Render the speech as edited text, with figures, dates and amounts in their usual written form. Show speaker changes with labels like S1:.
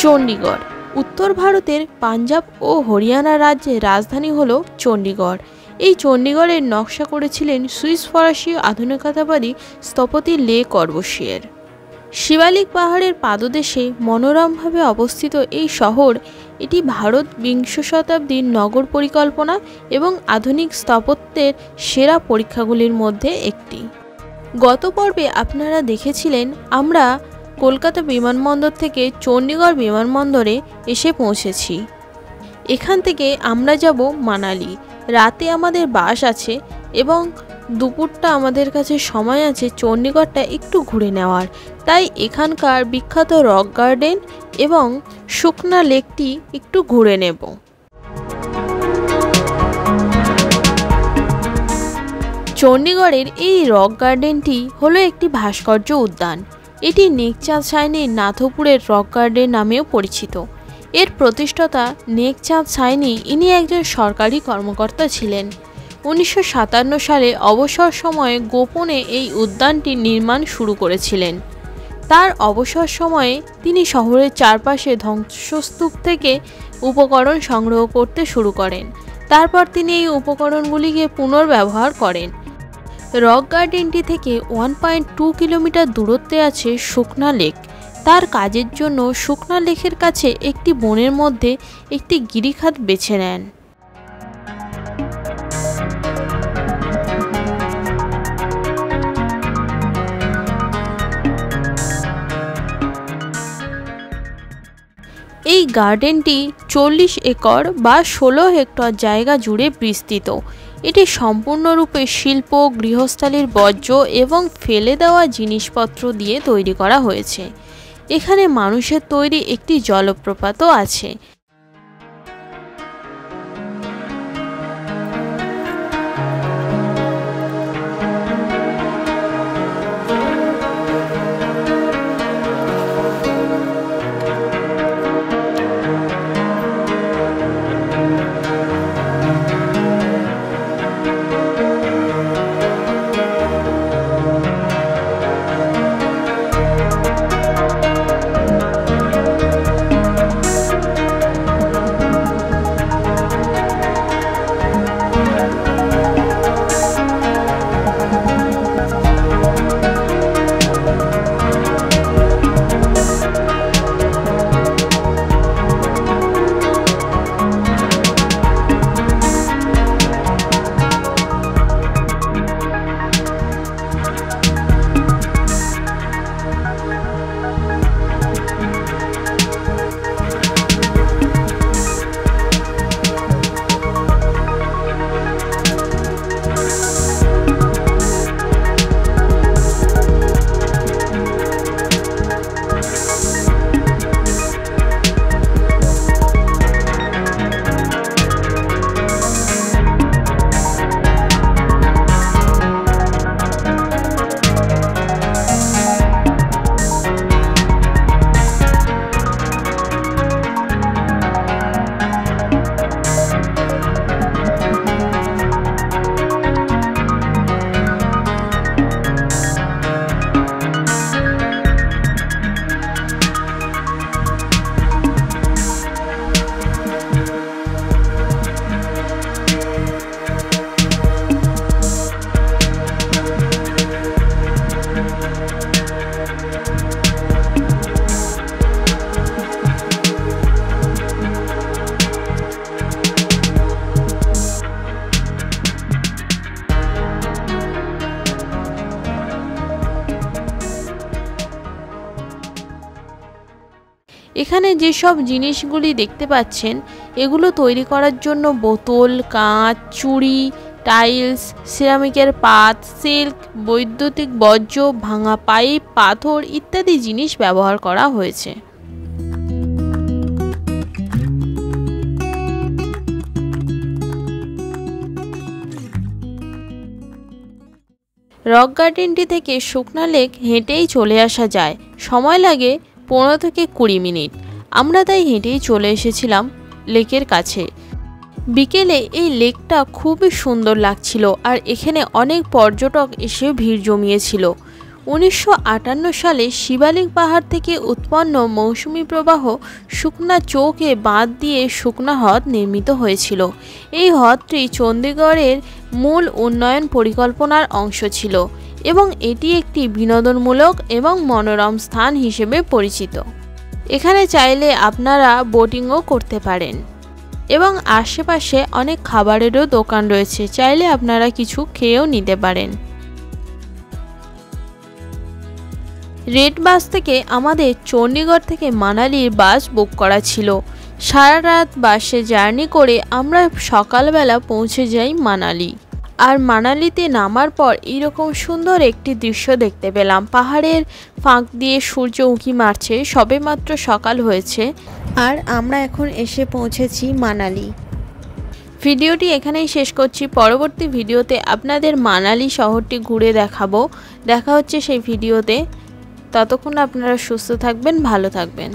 S1: চণ্ডীগড় উত্তর ভারতের পাঞ্জাব ও হরিয়ানা রাজ্যের রাজধানী হল চণ্ডীগড়। এই চণ্ডীগড়ের নকশা করেছিলেন সুইস ফরাসি আধুনিকতাবাদী স্থপতি লে কর্বুসিয়ের। শিবালিক পাহাড়ের পাদদেশে মনোরমভাবে অবস্থিত এই শহর এটি ভারত বিংশ শতাব্দীর নগর পরিকল্পনা এবং আধুনিক স্থাপত্যের সেরা পরীক্ষাগুলির মধ্যে একটি। গত পর্বে আপনারা দেখেছিলেন আমরা কলকাতা বিমানবন্দর থেকে চণ্ডীগড় বিমানবন্দরে এসে পৌঁছেছি। এখান থেকে আমরা যাব মানালি। রাতে আমাদের বাস আছে এবং দুপুরটা আমাদের কাছে সময় আছে চণ্ডীগড়টা একটু ঘুরে নেওয়ার। তাই এখানকার বিখ্যাত রক গার্ডেন এবং সুখনা লেকটি একটু ঘুরে নেব। চণ্ডীগড়ের এই রক গার্ডেনটি হলো একটি ভাস্কর্য উদ্যান। এটি নেকচাঁদ সাইনির নাথপুরের রক গার্ডেন নামেও পরিচিত। এর প্রতিষ্ঠাতা নেকচাঁদ সাইনি ইনি একজন সরকারি কর্মকর্তা ছিলেন। 1957 সালে অবসর সময়ে গোপনে এই উদ্যানটি নির্মাণ শুরু করেছিলেন। তার অবসর সময়ে তিনি শহরের চারপাশে ধ্বংসস্তূপ থেকে উপকরণ সংগ্রহ করতে শুরু করেন। তারপর তিনি এই উপকরণগুলিকে পুনর্ব্যবহার করেন। রক গার্ডেনটি থেকে 1.2 কিলোমিটার দূরত্বে আছে সুখনা লেক। তার কাজের জন্য সুখনা লেকের কাছে একটি বনের মধ্যে একটি গিরিখাত বেছে নেন। এই গার্ডেনটি 40 একর বা 16 হেক্টর জায়গা জুড়ে বিস্তৃত। এটি সম্পূর্ণরূপে শিল্প, গৃহস্থালির বর্জ্য এবং ফেলে দেওয়া জিনিসপত্র দিয়ে তৈরি করা হয়েছে। এখানে মানুষের তৈরি একটি জলপ্রপাতও আছে। এখানে যেসব জিনিসগুলি দেখতে পাচ্ছেন এগুলো তৈরি করার জন্য বোতল, কাঁচ, চুড়ি, টাইলস, সিরামিকের পাত, সিল্ক, বৈদ্যুতিক বর্জ্য, ভাঙা পাইপ, পাথর ইত্যাদি জিনিস ব্যবহার করা হয়েছে। রক গার্ডেনটি থেকে শুকনা লেক হেঁটেই চলে আসা যায়। সময় লাগে 15 থেকে 20 মিনিট। আমরা তাই হেঁটেই চলে এসেছিলাম লেকের কাছে। বিকেলে এই লেকটা খুবই সুন্দর লাগছিল আর এখানে অনেক পর্যটক এসে ভিড় জমিয়েছিল। 1958 সালে শিবালিক পাহাড় থেকে উৎপন্ন মৌসুমী প্রবাহ শুকনা চৌকে বাঁধ দিয়ে শুকনা হ্রদ নির্মিত হয়েছিল। এই হ্রদটি চণ্ডীগড়ের মূল উন্নয়ন পরিকল্পনার অংশ ছিল এবং এটি একটি বিনোদনমূলক এবং মনোরম স্থান হিসেবে পরিচিত। এখানে চাইলে আপনারা বোটিংও করতে পারেন এবং আশেপাশে অনেক খাবারেরও দোকান রয়েছে, চাইলে আপনারা কিছু খেয়েও নিতে পারেন। রেড বাস থেকে আমাদের চণ্ডীগড় থেকে মানালির বাস বুক করা ছিল। সারা রাত বাসে জার্নি করে আমরা সকালবেলা পৌঁছে যাই মানালি। আর মানালিতে নামার পর এইরকম সুন্দর একটি দৃশ্য দেখতে পেলাম। পাহাড়ের ফাঁক দিয়ে সূর্য উঁকি মারছে, সবেমাত্র সকাল হয়েছে আর আমরা এখন এসে পৌঁছেছি মানালি। ভিডিওটি এখানেই শেষ করছি। পরবর্তী ভিডিওতে আপনাদের মানালি শহরটি ঘুরে দেখাবো। দেখা হচ্ছে সেই ভিডিওতে। ততক্ষণ আপনারা সুস্থ থাকবেন, ভালো থাকবেন।